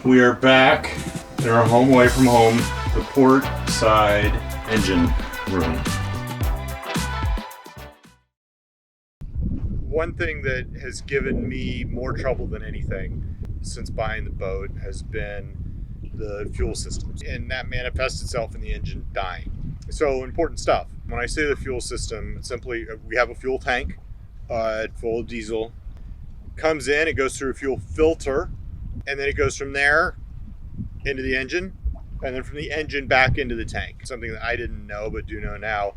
We are back in our home away from home, the port side engine room. One thing that has given me more trouble than anything since buying the boat has been the fuel system, and that manifests itself in the engine dying. So important stuff. When I say the fuel system, it's simply we have a fuel tank full of diesel. Comes in, it goes through a fuel filter, and then it goes from there into the engine, and then from the engine back into the tank. Something that I didn't know but do know now.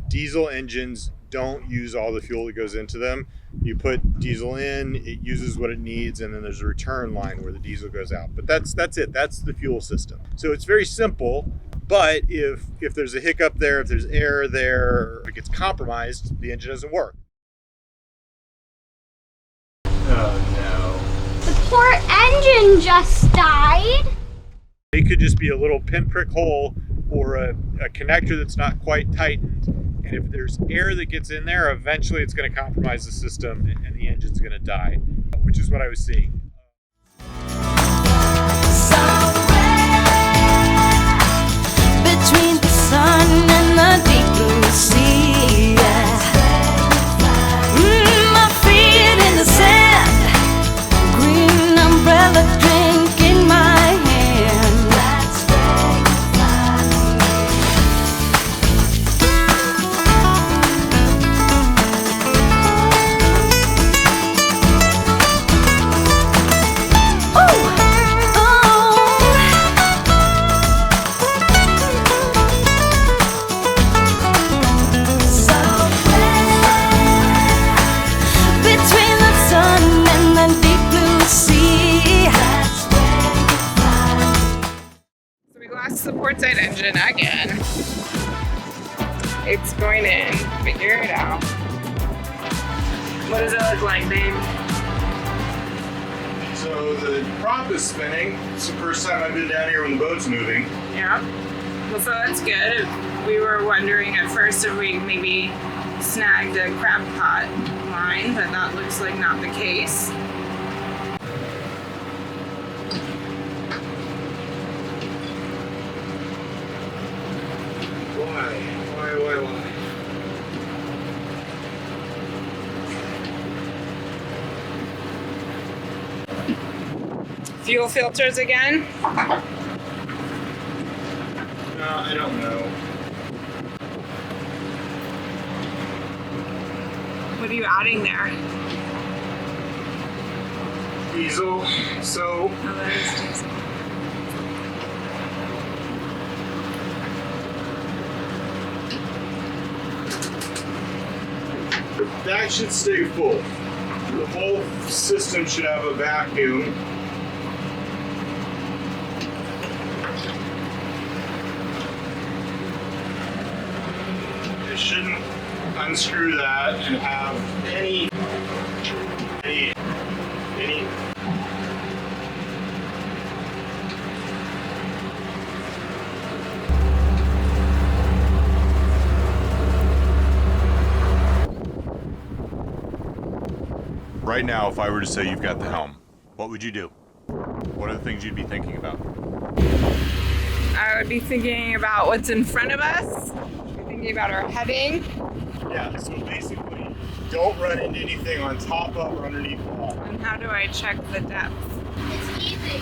Diesel engines don't use all the fuel that goes into them. You put diesel in, it uses what it needs, and then there's a return line where the diesel goes out. But that's it. That's the fuel system. So it's very simple. But if there's a hiccup there, if there's air there, if it gets compromised, the engine doesn't work. Oh no. The poor engine just died. It could just be a little pinprick hole or a connector that's not quite tightened. And if there's air that gets in there, eventually it's going to compromise the system and the engine's going to die, which is what I was seeing. Between the sun and the deep blue sea, my feet in the sand, green umbrella drink in my hand. The port side engine again. It's going in. Figure it out. What does it look like, babe? So the prop is spinning. It's the first time I've been down here when the boat's moving. Yeah. Well, so that's good. We were wondering at first if we maybe snagged a crab pot line, but that looks like not the case. Why? Fuel filters again? I don't know. What are you adding there? Diesel. So Oh, that is diesel. that should stay full. The whole system should have a vacuum. It shouldn't unscrew that and have any Right now, if I were to say you've got the helm, what would you do? What are the things you'd be thinking about? I would be thinking about what's in front of us. I'd be thinking about our heading. Yeah, so basically, don't run into anything on top of or underneath the hull. And how do I check the depth? It's easy.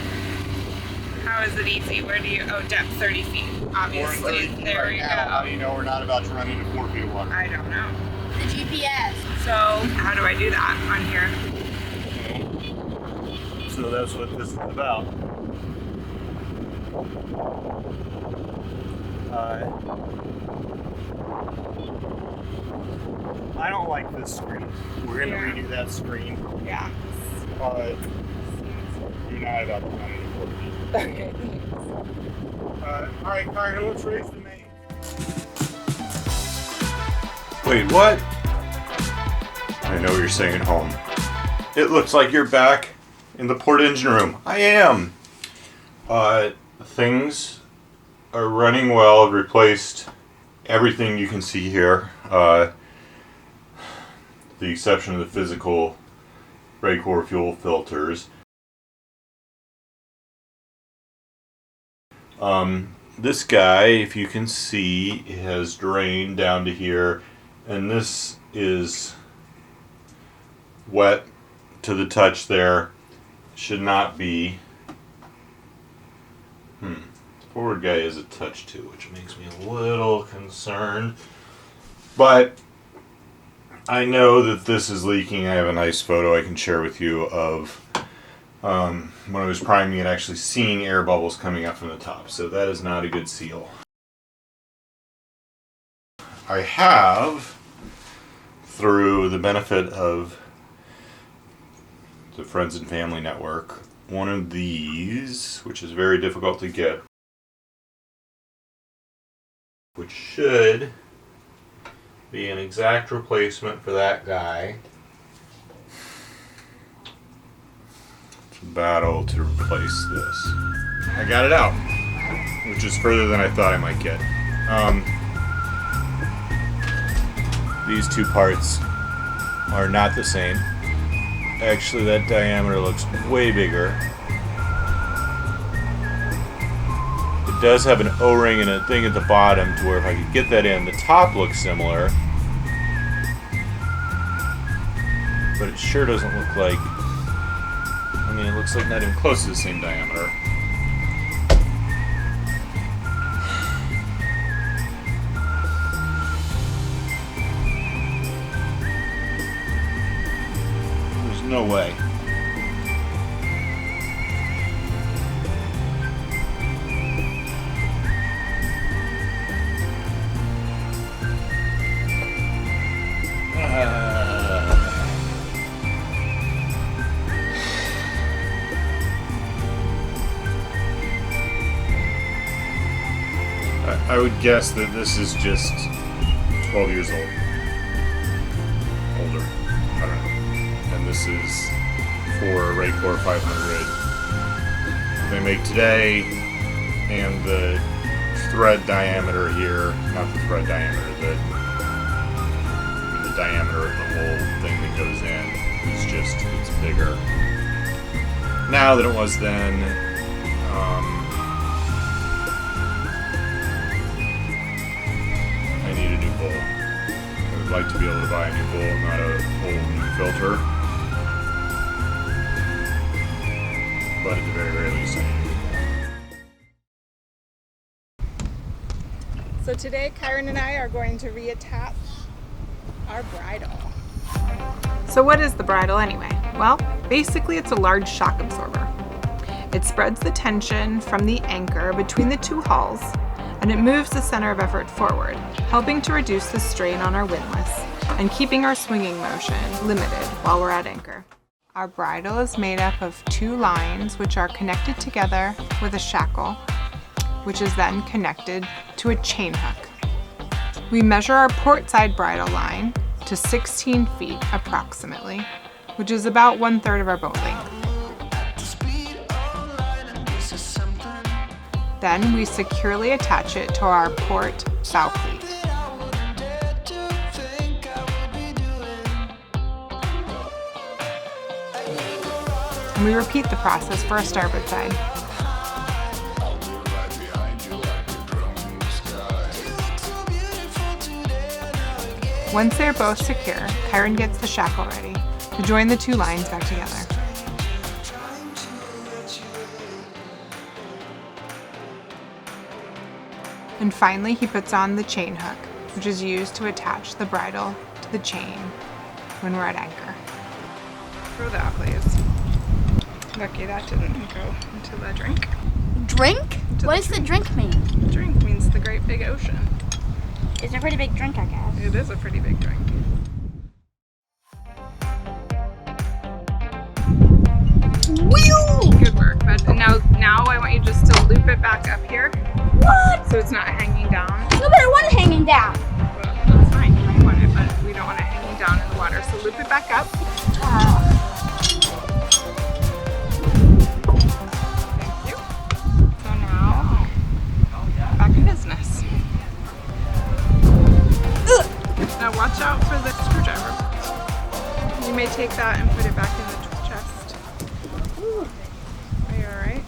How is it easy? Where do you, oh, depth 30 feet, obviously. We're in 30 feet there right we now. How go. do you know we're not about to run into 4 feet of water? I don't know. The GPS. So how do I do that on here? So that's what this is about. I don't like this screen. We're going to redo that screen. Yeah. You're not about to run into 4 feet. Okay. Alright, Karen, let's raise the main. Wait, what? I know you're saying at home. It looks like you're back in the port engine room. I am. Things are running well. I've replaced everything you can see here. The exception of the physical RACOR fuel filters. This guy, if you can see, has drained down to here, and this is wet to the touch there. Should not be. The forward guy is a touch too, which makes me a little concerned. But I know that this is leaking. I have a nice photo I can share with you of when I was priming it, actually seeing air bubbles coming up from the top. So that is not a good seal. I have, through the benefit of the Friends and Family Network, one of these, which is very difficult to get, which should be an exact replacement for that guy. It's a battle to replace this. I got it out, which is further than I thought I might get. These two parts are not the same. Actually, that diameter looks way bigger. It does have an O-ring and a thing at the bottom to where if I could get that in, the top looks similar. But it sure doesn't look like, I mean, it looks like not even close to the same diameter. There's no way. I would guess that this is just 12 years old. Older. I don't know. And this is for a RACOR 500 they make today, and the thread diameter here, not the thread diameter, the diameter of the whole thing that goes in is just, it's bigger now than it was then. I need a new bowl. I would like to be able to buy a new bowl, not a whole new filter. But at the very, very least, I need a new bowl. So today, Kieran and I are going to reattach our bridle. So what is the bridle anyway? Well, basically it's a large shock absorber. It spreads the tension from the anchor between the two hulls, and it moves the center of effort forward, helping to reduce the strain on our windlass and keeping our swinging motion limited while we're at anchor. Our bridle is made up of two lines which are connected together with a shackle, which is then connected to a chain hook. We measure our port side bridle line to 16 feet approximately, which is about 1/3 of our boat length. Then we securely attach it to our port bow cleat. And we repeat the process for our starboard side. Once they're both secure, Kieran gets the shackle ready to join the two lines back together. And finally, he puts on the chain hook, which is used to attach the bridle to the chain when we're at anchor. Throw that, please. Lucky that didn't go into the drink. Drink? What does the drink mean? Drink means the great big ocean. It's a pretty big drink, I guess. It is a pretty big drink. Whew! Good work, but now I want you just to loop it back up here. What? So it's not hanging down. No, but I want it hanging down. Well, that's fine, you might want it, but we don't want it hanging down in the water. So loop it back up. Thank you. So now, back in business. Now watch out for the screwdriver. You may take that and put it back in the chest. Are you alright?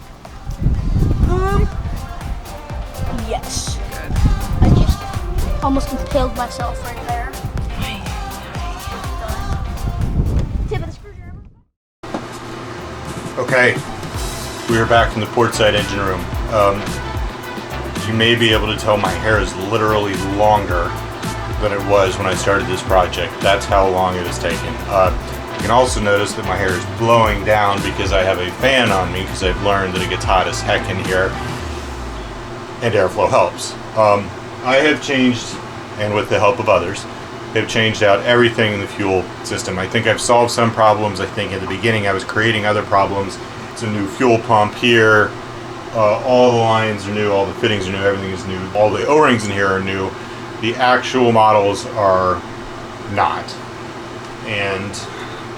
killed myself right there. Tip of the screwdriver. Okay, we are back from the portside engine room. You may be able to tell my hair is literally longer than it was when I started this project. That's how long it has taken. You can also notice that my hair is blowing down because I have a fan on me, because I've learned that it gets hot as heck in here, and airflow helps. I have changed, and with the help of others, have changed out everything in the fuel system. I think I've solved some problems. I think in the beginning I was creating other problems. It's a new fuel pump here. All the lines are new, all the fittings are new, everything is new. All the O-rings in here are new. The actual models are not. And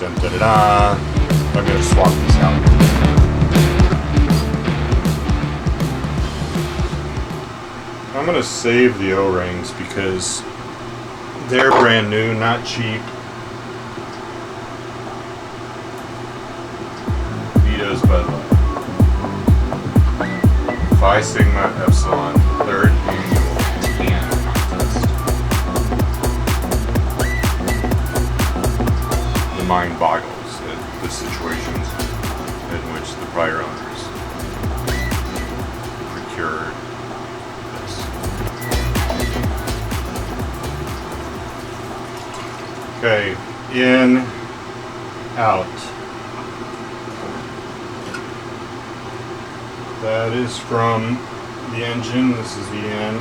dun da da da, I'm gonna swap this out. I'm gonna save the O-rings because they're brand new, not cheap. Vito's Bud Light. Phi Sigma Epsilon, 3rd annual can contest. The mind boggles at the situations in which the prior owners procured this. Okay, in, out. That is from the engine. This is the in.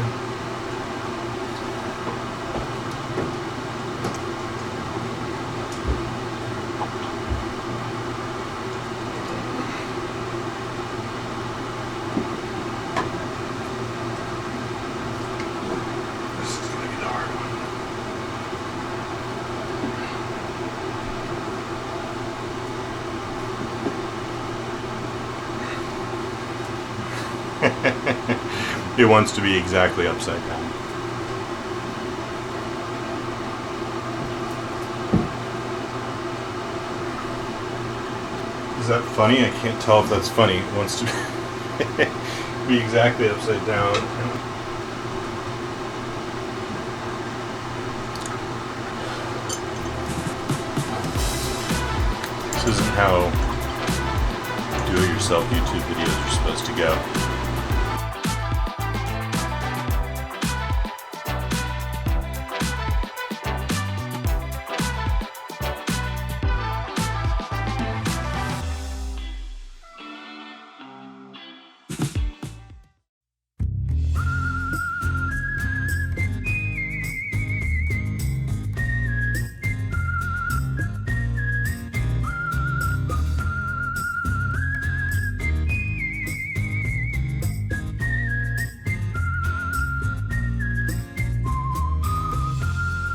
This is going to be the hard one. It wants to be exactly upside down. Is that funny? I can't tell if that's funny. It wants to be exactly upside down. This isn't how do-it-yourself YouTube videos are supposed to go.